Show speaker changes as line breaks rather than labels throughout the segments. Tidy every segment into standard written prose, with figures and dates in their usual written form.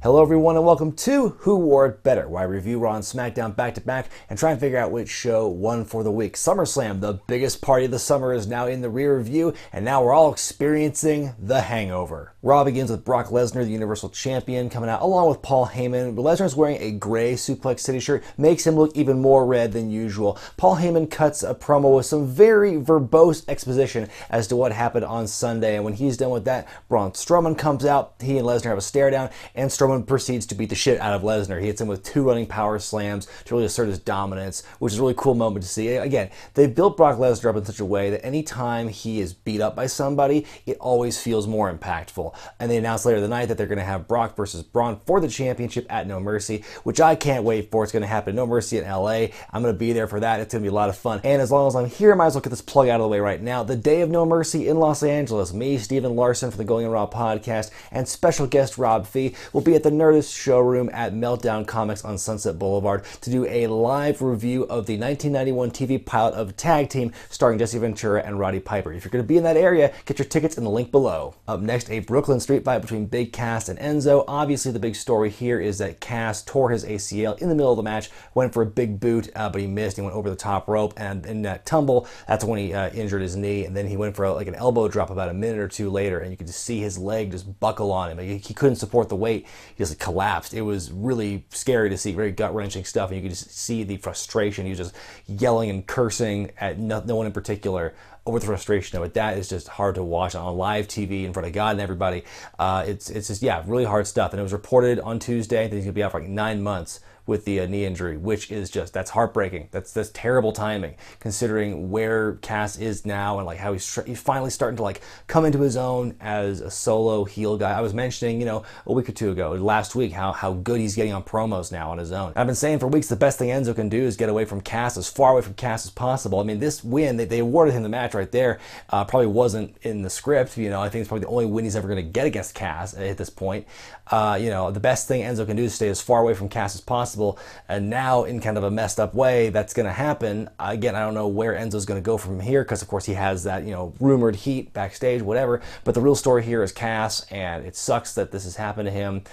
Hello everyone and welcome to Who Wore It Better, where I review Raw and Smackdown back to back and try and figure out which show won for the week. Summerslam, the biggest party of the summer, is now in the rear view, and now we're all experiencing the hangover. Raw begins with Brock Lesnar, the Universal Champion, coming out along with Paul Heyman. Lesnar's wearing a gray Suplex City shirt, makes him look even more red than usual. Paul Heyman cuts a promo with some very verbose exposition as to what happened on Sunday, and when he's done with that, Braun Strowman comes out. He and Lesnar have a stare down, and Strowman proceeds to beat the shit out of Lesnar. He hits him with 2 running power slams to really assert his dominance, which is a really cool moment to see. Again, they built Brock Lesnar up in such a way that anytime he is beat up by somebody, it always feels more impactful. And they announced later the night that they're going to have Brock versus Braun for the championship at No Mercy, which I can't wait for. It's going to happen at No Mercy in LA. I'm going to be there for that. It's going to be a lot of fun. And as long as I'm here, I might as well get this plug out of the way right now. The day of No Mercy in Los Angeles, me, Steven Larson from the Going in Raw podcast, and special guest Rob Fee will be at the Nerdist showroom at Meltdown Comics on Sunset Boulevard to do a live review of the 1991 TV pilot of Tag Team starring Jesse Ventura and Roddy Piper. If you're going to be in that area, get your tickets in the link below. Up next, a Brooklyn street fight between Big Cass and Enzo. Obviously, the big story here is that Cass tore his ACL in the middle of the match, went for a big boot, but he missed. He went over the top rope, and in that tumble, that's when he injured his knee, and then he went for like an elbow drop about a minute or two later, and you could just see his leg just buckle on him. He couldn't support the weight. He just collapsed. It was really scary to see, very gut-wrenching stuff, and you could just see the frustration. He was just yelling and cursing at no one in particular over the frustration of it. That is just hard to watch on live TV in front of God and everybody. It's just, yeah, really hard stuff. And it was reported on Tuesday that he's going to be out for like 9 months with the knee injury, which is just, that's heartbreaking. That's terrible timing, considering where Cass is now and like how he's finally starting to like come into his own as a solo heel guy. I was mentioning, you know, a week or two ago, last week, how good he's getting on promos now on his own. I've been saying for weeks the best thing Enzo can do is get away from Cass, as far away from Cass as possible. I mean, this win, they awarded him the match right there, probably wasn't in the script. You know, I think it's probably the only win he's ever going to get against Cass at this point. You know, the best thing Enzo can do is stay as far away from Cass as possible. And now, in kind of a messed up way, that's going to happen. Again, I don't know where Enzo's going to go from here, because of course he has that, you know, rumored heat backstage, whatever. But the real story here is Cass, and it sucks that this has happened to him.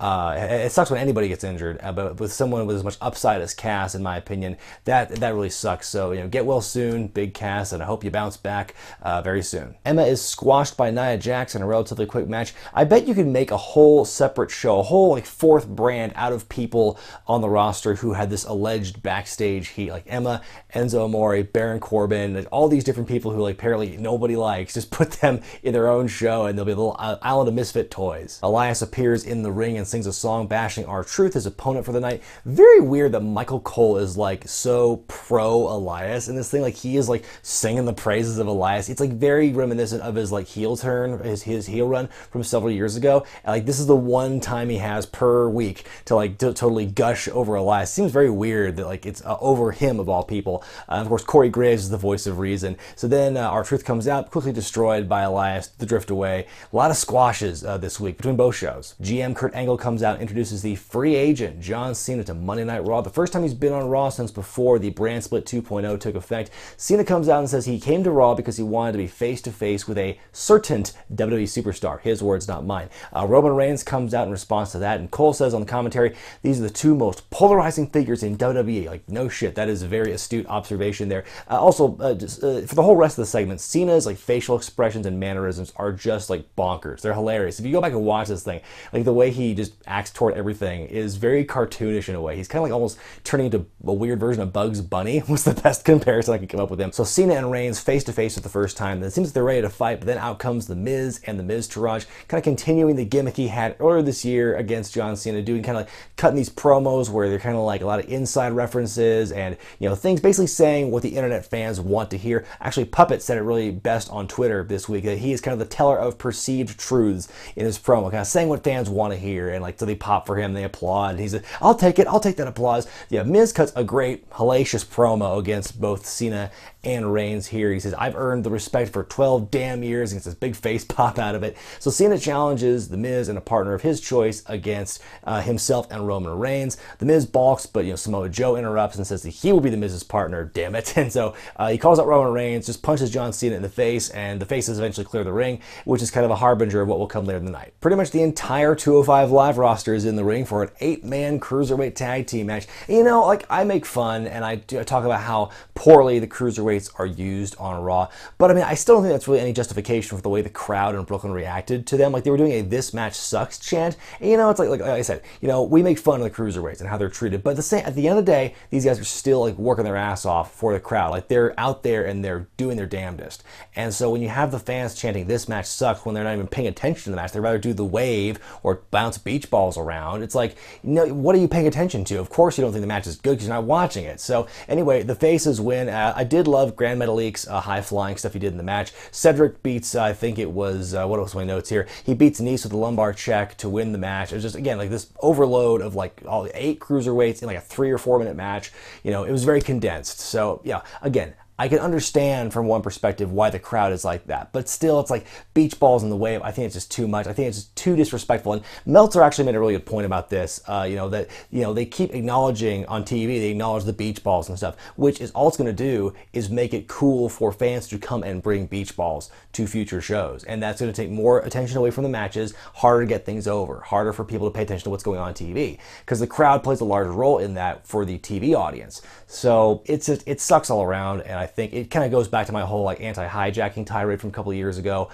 It sucks when anybody gets injured, but with someone with as much upside as Cass, in my opinion, that really sucks. So, you know, get well soon, Big Cass, and I hope you bounce back very soon. Emma is squashed by Nia Jax in a relatively quick match. I bet you could make a whole separate show, a whole like 4th brand out of people on the roster who had this alleged backstage heat, like Emma, Enzo Amore, Baron Corbin, like all these different people who like apparently nobody likes. Just put them in their own show, and they'll be a little island of misfit toys. Elias appears in the ring and sings a song bashing R-Truth, his opponent for the night. Very weird that Michael Cole is like so pro Elias in this thing. Like he is like singing the praises of Elias. It's like very reminiscent of his like heel turn, his heel run from several years ago. And like this is the one time he has per week to like totally gush over Elias. Seems very weird that like it's over him of all people. Of course, Corey Graves is the voice of reason. So then R-Truth comes out, quickly destroyed by Elias, the drift away. A lot of squashes this week between both shows. GM Kurt Angle comes out and introduces the free agent John Cena to Monday Night Raw. The first time he's been on Raw since before the brand split 2.0 took effect. Cena comes out and says he came to Raw because he wanted to be face-to-face with a certain WWE superstar. His words, not mine. Roman Reigns comes out in response to that, and Cole says on the commentary, these are the 2 most polarizing figures in WWE. Like, no shit, that is a very astute observation there. Also, for the whole rest of the segment, Cena's like facial expressions and mannerisms are just like bonkers. They're hilarious. If you go back and watch this thing, like the way he just acts toward everything is very cartoonish in a way. He's kind of like almost turning into a weird version of Bugs Bunny was the best comparison I could come up with him. So Cena and Reigns face to face for the first time. Then it seems like they're ready to fight, but then out comes The Miz and The Miz Taraj, kind of continuing the gimmick he had earlier this year against John Cena, doing kind of like cutting these promos where they're kind of like a lot of inside references and, you know, things basically saying what the internet fans want to hear. Actually, Puppet said it really best on Twitter this week, that he is kind of the teller of perceived truths in his promo, kind of saying what fans want to hear, and like so they pop for him, they applaud, and he said, I'll take it, I'll take that applause. Yeah, Miz cuts a great, hellacious promo against both Cena and Reigns here. He says, I've earned the respect for 12 damn years, and gets this big face pop out of it. So Cena challenges The Miz and a partner of his choice against himself and Roman Reigns. The Miz balks, but, you know, Samoa Joe interrupts and says that he will be The Miz's partner, damn it. And so he calls out Roman Reigns, just punches John Cena in the face, and the faces eventually clear the ring, which is kind of a harbinger of what will come later in the night. Pretty much the entire 205 Live Live roster is in the ring for an 8-man cruiserweight tag team match. And, you know, like, I make fun and I talk about how poorly the cruiserweights are used on Raw, but I mean, I still don't think that's really any justification for the way the crowd in Brooklyn reacted to them. Like, they were doing a "this match sucks" chant, and, you know, it's like I said, you know, we make fun of the cruiserweights and how they're treated, but at the end of the day, these guys are still like working their ass off for the crowd. Like, they're out there and they're doing their damnedest. And so when you have the fans chanting "this match sucks" when they're not even paying attention to the match, they'd rather do the wave or bounce beach balls around. It's like, you know, what are you paying attention to? Of course you don't think the match is good because you're not watching it. So anyway, the faces win. I did love Grand Metalik's high-flying stuff he did in the match. Cedric beats, I think it was, what else are my notes here? He beats Nice with a lumbar check to win the match. It was just, again, like this overload of like all 8 cruiserweights in like a 3 or 4 minute match. You know, it was very condensed. So yeah, again, I can understand from one perspective why the crowd is like that, but still, it's like beach balls in the wave. I think it's just too much. I think it's just too disrespectful. And Meltzer actually made a really good point about this. That they keep acknowledging on TV, they acknowledge the beach balls and stuff, which is all it's going to do is make it cool for fans to come and bring beach balls to future shows, and that's going to take more attention away from the matches, harder to get things over, harder for people to pay attention to what's going on TV, because the crowd plays a large role in that for the TV audience. So it sucks all around, and I think it kind of goes back to my whole like anti-hijacking tirade from a couple of years ago.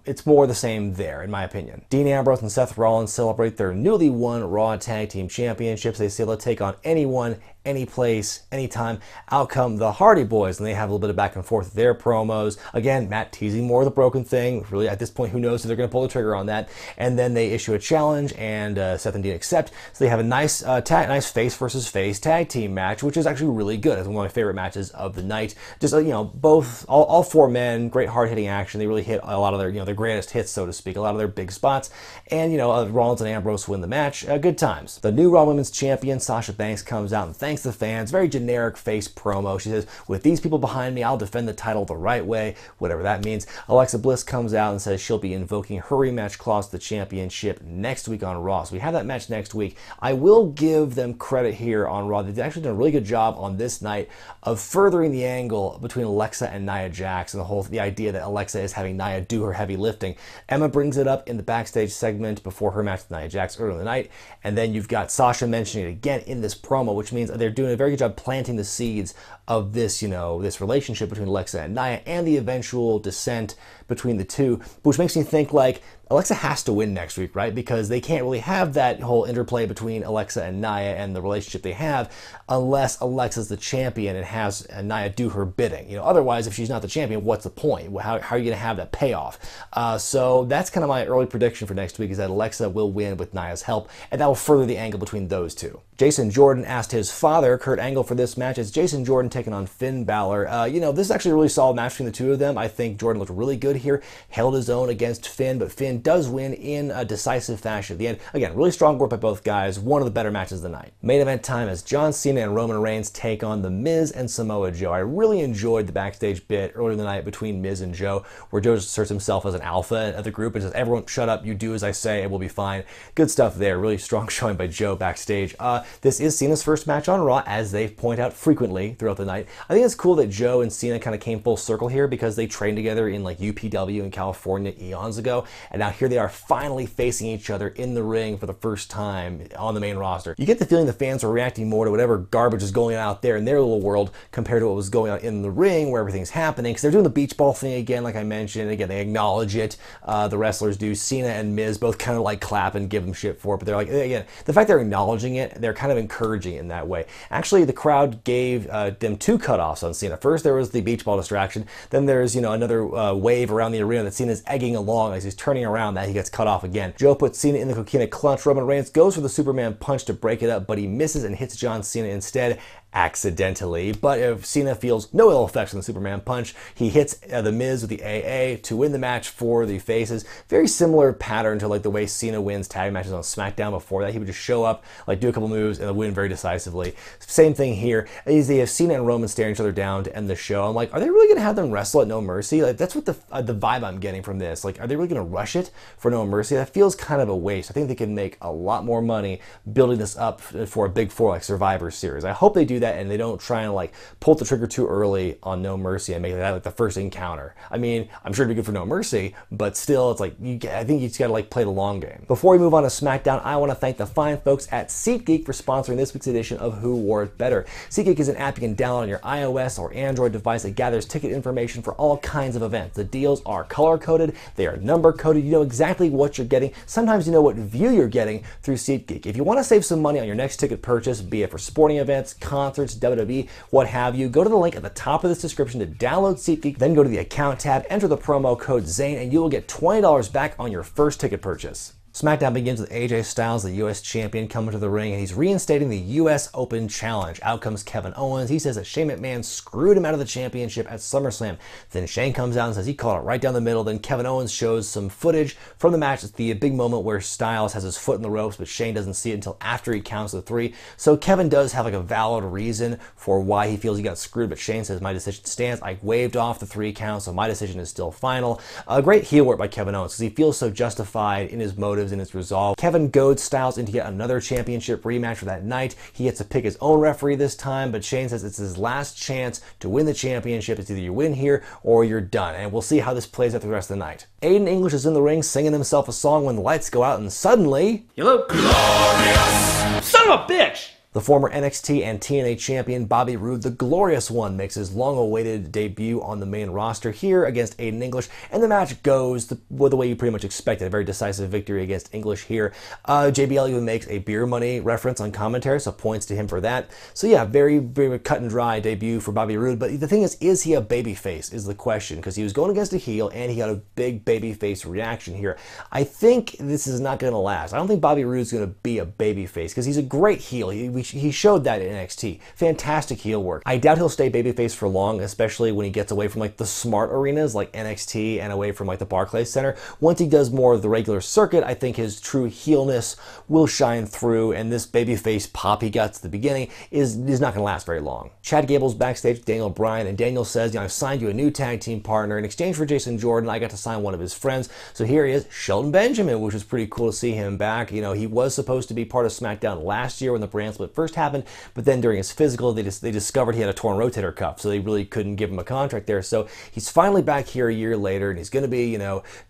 It's more the same there, in my opinion. Dean Ambrose and Seth Rollins celebrate their newly won Raw Tag Team Championships. They say they'll take on anyone, any place, anytime. Out come the Hardy Boys, and they have a little bit of back and forth with their promos. Again, Matt teasing more of the broken thing. Really, at this point, who knows if they're going to pull the trigger on that. And then they issue a challenge, and Seth and Dean accept. So they have a nice face versus face tag team match, which is actually really good. It's one of my favorite matches of the night. Just all 4 men, great hard-hitting action. They really hit a lot of their greatest hits, so to speak, a lot of their big spots. And Rollins and Ambrose win the match. Good times. The new Raw Women's Champion Sasha Banks comes out and thanks the fans. Very generic face promo. She says, "With these people behind me, I'll defend the title the right way," whatever that means. Alexa Bliss comes out and says she'll be invoking her rematch clause to the championship next week on Raw. So we have that match next week. I will give them credit here on Raw. They've actually done a really good job on this night of furthering the angle between Alexa and Nia Jax, and the idea that Alexa is having Nia do her heavy lifting. Emma brings it up in the backstage segment before her match with Nia Jax earlier in the night, and then you've got Sasha mentioning it again in this promo, which means they're doing a very good job planting the seeds of this, this relationship between Alexa and Nia and the eventual descent between the two, which makes me think like Alexa has to win next week, right? Because they can't really have that whole interplay between Alexa and Nia and the relationship they have unless Alexa's the champion and has Nia do her bidding. Otherwise, if she's not the champion, what's the point? How are you going to have that payoff? So that's kind of my early prediction for next week, is that Alexa will win with Nia's help, and that will further the angle between those two. Jason Jordan asked his father, Kurt Angle, for this match. It's Jason Jordan taking on Finn Balor. This is actually a really solid match between the two of them. I think Jordan looked really good here, held his own against Finn, but Finn does win in a decisive fashion at the end. Again, really strong work by both guys. One of the better matches of the night. Main event time as John Cena and Roman Reigns take on The Miz and Samoa Joe. I really enjoyed the backstage bit earlier in the night between Miz and Joe, where Joe asserts himself as an alpha of the group and says, "Everyone shut up, you do as I say, and we'll be fine." Good stuff there. Really strong showing by Joe backstage. This is Cena's first match on Raw, as they point out frequently throughout the night. I think it's cool that Joe and Cena kind of came full circle here, because they trained together in like UPW in California eons ago, and now here they are finally facing each other in the ring for the first time on the main roster. You get the feeling the fans are reacting more to whatever garbage is going on out there in their little world compared to what was going on in the ring where everything's happening, because they're doing the beach ball thing again, like I mentioned. Again, they acknowledge it. The wrestlers do. Cena and Miz both kind of like clap and give them shit for it, but they're like, again, the fact they're acknowledging it, they're kind of encouraging it in that way. Actually, the crowd gave them 2 cutoffs on Cena. First, there was the beach ball distraction. Then there's, another wave around the arena that Cena's egging along as he's turning around, that he gets cut off again. Joe puts Cena in the coquina clutch. Roman Reigns goes for the Superman punch to break it up, but he misses and hits John Cena instead, accidentally. But if Cena feels no ill effects from the Superman punch, he hits The Miz with the AA to win the match for the faces. Very similar pattern to like the way Cena wins tag matches on SmackDown before that. He would just show up, like do a couple moves, and win very decisively. Same thing here. Is they have Cena and Roman staring each other down to end the show. I'm like, are they really going to have them wrestle at No Mercy? Like, that's what the vibe I'm getting from this. Like, are they really going to rush it for No Mercy? That feels kind of a waste. I think they can make a lot more money building this up for a Big Four like Survivor Series. I hope they do that. that and they don't try and like pull the trigger too early on No Mercy and make that like the first encounter. I mean, I'm sure it'd be good for No Mercy, but still, it's like I think you just got to like play the long game. Before we move on to SmackDown, I want to thank the fine folks at SeatGeek for sponsoring this week's edition of Who Wore It Better. SeatGeek is an app you can download on your iOS or Android device that gathers ticket information for all kinds of events. The deals are color-coded, they are number-coded, you know exactly what you're getting. Sometimes you know what view you're getting through SeatGeek. If you want to save some money on your next ticket purchase, be it for sporting events, concerts, WWE, what have you, go to the link at the top of this description to download SeatGeek, then go to the account tab, enter the promo code ZANE, and you will get $20 back on your first ticket purchase. SmackDown begins with AJ Styles, the U.S. champion, coming to the ring, and he's reinstating the U.S. Open Challenge. Out comes Kevin Owens. He says that Shane McMahon screwed him out of the championship at Summerslam. Then Shane comes out and says he called it right down the middle. Then Kevin Owens shows some footage from the match. It's the big moment where Styles has his foot in the ropes, but Shane doesn't see it until after he counts the 3. So Kevin does have like a valid reason for why he feels he got screwed, but Shane says, my decision stands. I waved off the 3 count, so my decision is still final. A great heel work by Kevin Owens because he feels so justified in his motives and his resolve. Kevin goads Styles into yet another championship rematch for that night. He gets to pick his own referee this time, but Shane says it's his last chance to win the championship. It's either you win here or you're done, and we'll see how this plays out the rest of the night. Aiden English is in the ring singing himself a song when the lights go out, and suddenly,
you look glorious, son of a bitch!
The former NXT and TNA champion Bobby Roode, the Glorious One, makes his long-awaited debut on the main roster here against Aiden English, and the match goes the way you pretty much expected. A very decisive victory against English here. JBL even makes a beer money reference on commentary, so points to him for that. So yeah, very, very cut and dry debut for Bobby Roode, but the thing is he a babyface is the question, because he was going against a heel, and he got a big babyface reaction here. I think this is not going to last. I don't think Bobby Roode's going to be a babyface, because he's a great heel. He showed that in NXT. Fantastic heel work. I doubt he'll stay babyface for long, especially when he gets away from like the smart arenas like NXT and away from like the Barclays Center. Once he does more of the regular circuit, I think his true heelness will shine through, and this babyface pop he got at the beginning is not going to last very long. Chad Gable's backstage with Daniel Bryan, and Daniel says, I've signed you a new tag team partner. In exchange for Jason Jordan, I got to sign one of his friends. So here he is, Shelton Benjamin, which was pretty cool to see him back. He was supposed to be part of SmackDown last year when the brand split first happened, but then during his physical, they discovered he had a torn rotator cuff, so they really couldn't give him a contract there. So he's finally back here a year later, and he's going to be,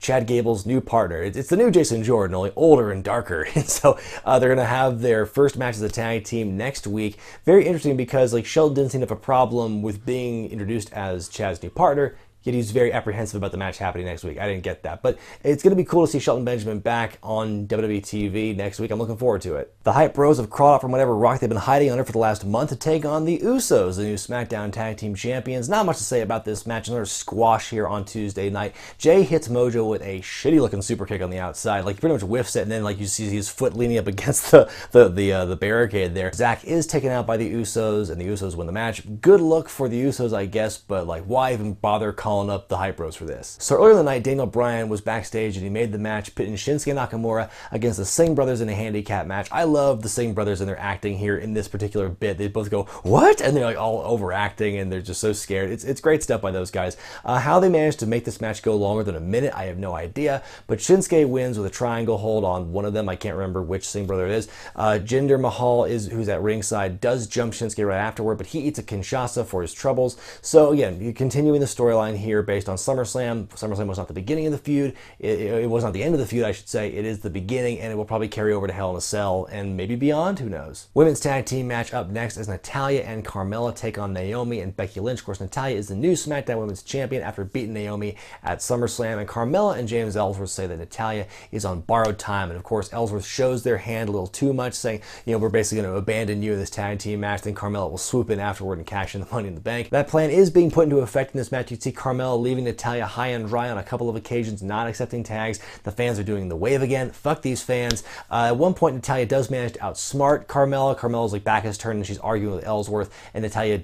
Chad Gable's new partner. It's the new Jason Jordan, only older and darker. And so they're going to have their first match as a tag team next week. Very interesting because like Shelton didn't seem to have a problem with being introduced as Chad's new partner. Yet he's very apprehensive about the match happening next week. I didn't get that. But it's going to be cool to see Shelton Benjamin back on WWE TV next week. I'm looking forward to it. The Hype Bros have crawled out from whatever rock they've been hiding under for the last month to take on the Usos, the new SmackDown Tag Team Champions. Not much to say about this match. Another squash here on Tuesday night. Jay hits Mojo with a shitty-looking super kick on the outside. Like, he pretty much whiffs it, and then like you see his foot leaning up against the barricade there. Zach is taken out by the Usos, and the Usos win the match. Good look for the Usos, I guess, but like, why even bother calling up the Hype Bros for this? So earlier in the night, Daniel Bryan was backstage and he made the match pitting Shinsuke Nakamura against the Singh brothers in a handicap match. I love the Singh brothers and their acting here in this particular bit. They both go, what? And they're like all overacting and they're just so scared. It's great stuff by those guys. How they managed to make this match go longer than a minute, I have no idea, but Shinsuke wins with a triangle hold on one of them. I can't remember which Singh brother it is. Jinder Mahal, who's at ringside, does jump Shinsuke right afterward, but he eats a Kinshasa for his troubles. So again, you're continuing the storyline here based on SummerSlam. SummerSlam was not the beginning of the feud. It was not the end of the feud, I should say. It is the beginning, and it will probably carry over to Hell in a Cell and maybe beyond. Who knows? Women's tag team match up next as Natalya and Carmella take on Naomi and Becky Lynch. Of course, Natalya is the new SmackDown Women's Champion after beating Naomi at SummerSlam, and Carmella and James Ellsworth say that Natalya is on borrowed time, and of course, Ellsworth shows their hand a little too much, saying, we're basically going to abandon you in this tag team match. Then Carmella will swoop in afterward and cash in the Money in the Bank. That plan is being put into effect in this match. You see Carmella leaving Natalya high and dry on a couple of occasions, not accepting tags. The fans are doing the wave again. Fuck these fans. At one point, Natalya does manage to outsmart Carmella. Carmella's like back is turned and she's arguing with Ellsworth, and Natalya,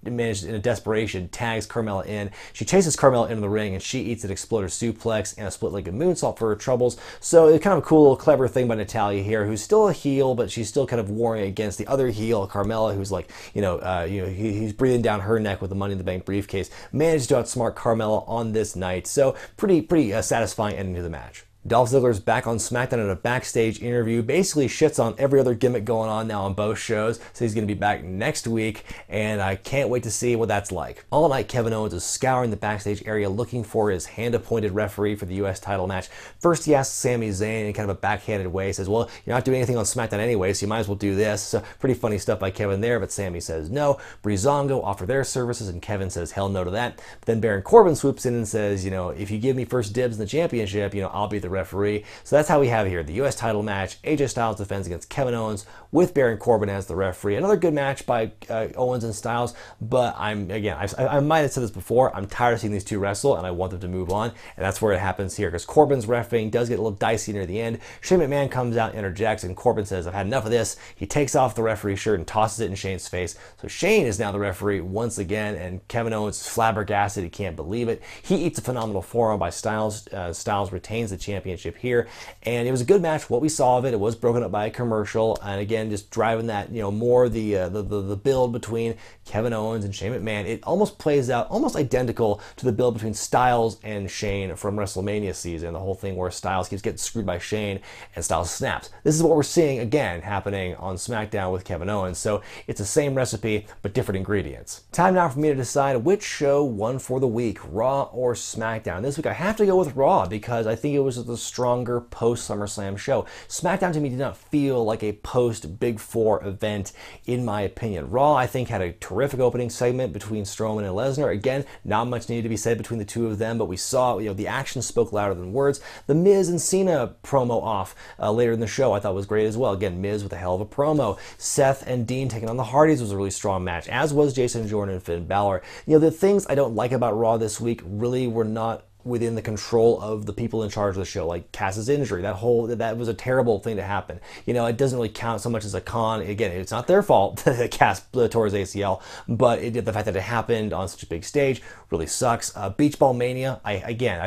managed in a desperation, tags Carmella in. She chases Carmella into the ring and she eats an exploder suplex and a split-legged moonsault for her troubles. So it's kind of a cool little clever thing by Natalya here, who's still a heel, but she's still kind of warring against the other heel, Carmella, who's like, he's breathing down her neck with the Money in the Bank briefcase. Managed to outsmart Carmella on this night. So pretty satisfying ending to the match. Dolph Ziggler's back on SmackDown in a backstage interview, basically shits on every other gimmick going on now on both shows, so he's going to be back next week, and I can't wait to see what that's like. All night, Kevin Owens is scouring the backstage area looking for his hand-appointed referee for the U.S. title match. First, he asks Sami Zayn in kind of a backhanded way. He says, well, you're not doing anything on SmackDown anyway, so you might as well do this. So pretty funny stuff by Kevin there, but Sami says no. Breezango offer their services, and Kevin says hell no to that. But then Baron Corbin swoops in and says, if you give me first dibs in the championship, I'll be the referee. So that's how we have here the U.S. title match. AJ Styles defends against Kevin Owens with Baron Corbin as the referee. Another good match by Owens and Styles, but I might have said this before, I'm tired of seeing these two wrestle, and I want them to move on, and that's where it happens here, because Corbin's refereeing does get a little dicey near the end. Shane McMahon comes out, interjects, and Corbin says, I've had enough of this. He takes off the referee shirt and tosses it in Shane's face. So Shane is now the referee once again, and Kevin Owens is flabbergasted. He can't believe it. He eats a phenomenal forearm by Styles. Styles retains the championship here, and it was a good match. What we saw of it, it was broken up by a commercial, and again, just driving that, more the build between Kevin Owens and Shane McMahon. It almost plays out almost identical to the build between Styles and Shane from WrestleMania season, the whole thing where Styles keeps getting screwed by Shane and Styles snaps. This is what we're seeing again happening on SmackDown with Kevin Owens, so it's the same recipe but different ingredients. Time now for me to decide which show won for the week, Raw or SmackDown. This week I have to go with Raw because I think it was the stronger post-SummerSlam show. SmackDown to me did not feel like a post-Big Four event in my opinion. Raw I think had a terrific opening segment between Strowman and Lesnar. Again, not much needed to be said between the two of them, but we saw the action spoke louder than words. The Miz and Cena promo off later in the show I thought was great as well. Again, Miz with a hell of a promo. Seth and Dean taking on the Hardys was a really strong match, as was Jason Jordan and Finn Balor. The things I don't like about Raw this week really were not within the control of the people in charge of the show, like Cass's injury. That was a terrible thing to happen. It doesn't really count so much as a con. Again, it's not their fault that Cass tore his ACL, but the fact that it happened on such a big stage really sucks. Beach Ball Mania, I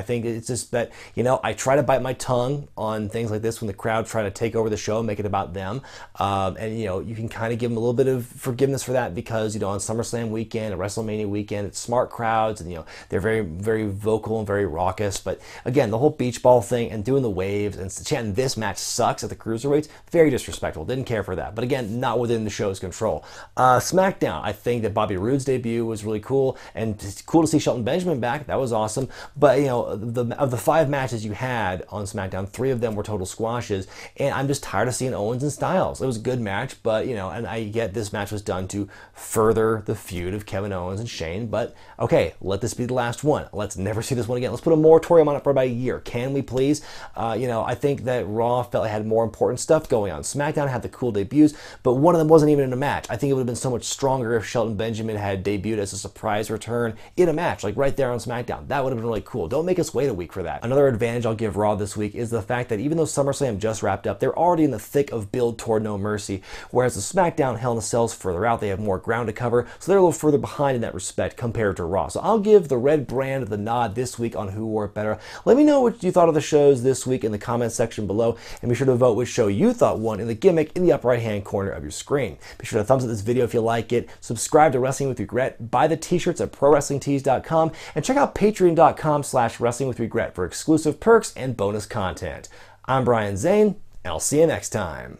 think it's just that, I try to bite my tongue on things like this when the crowd try to take over the show and make it about them. And you can kind of give them a little bit of forgiveness for that because, on SummerSlam weekend and WrestleMania weekend, it's smart crowds and, they're very, very vocal and very raucous. But again, the whole beach ball thing and doing the waves and chanting this match sucks at the cruiserweights, very disrespectful. Didn't care for that. But again, not within the show's control. SmackDown, I think that Bobby Roode's debut was really cool, and it's cool to see Shelton Benjamin back. That was awesome. But of the 5 matches you had on SmackDown, 3 of them were total squashes, and I'm just tired of seeing Owens and Styles. It was a good match, but and I get this match was done to further the feud of Kevin Owens and Shane. But okay, let this be the last one. Let's never see this one again. Let's put a moratorium on it for about a year. Can we please? I think that Raw felt it had more important stuff going on. SmackDown had the cool debuts, but one of them wasn't even in a match. I think it would have been so much stronger if Shelton Benjamin had debuted as a surprise return in a match, like right there on SmackDown. That would have been really cool. Don't make us wait a week for that. Another advantage I'll give Raw this week is the fact that even though SummerSlam just wrapped up, they're already in the thick of build toward No Mercy, whereas the SmackDown Hell in a Cell's further out. They have more ground to cover, so they're a little further behind in that respect compared to Raw. So I'll give the red brand the nod this week on who wore it better. Let me know what you thought of the shows this week in the comments section below, and be sure to vote which show you thought won in the gimmick in the upper right hand corner of your screen. Be sure to thumbs up this video if you like it, subscribe to Wrestling with Regret, buy the t-shirts at ProWrestlingTees.com, and check out Patreon.com/WrestlingWithRegret for exclusive perks and bonus content. I'm Brian Zane, and I'll see you next time.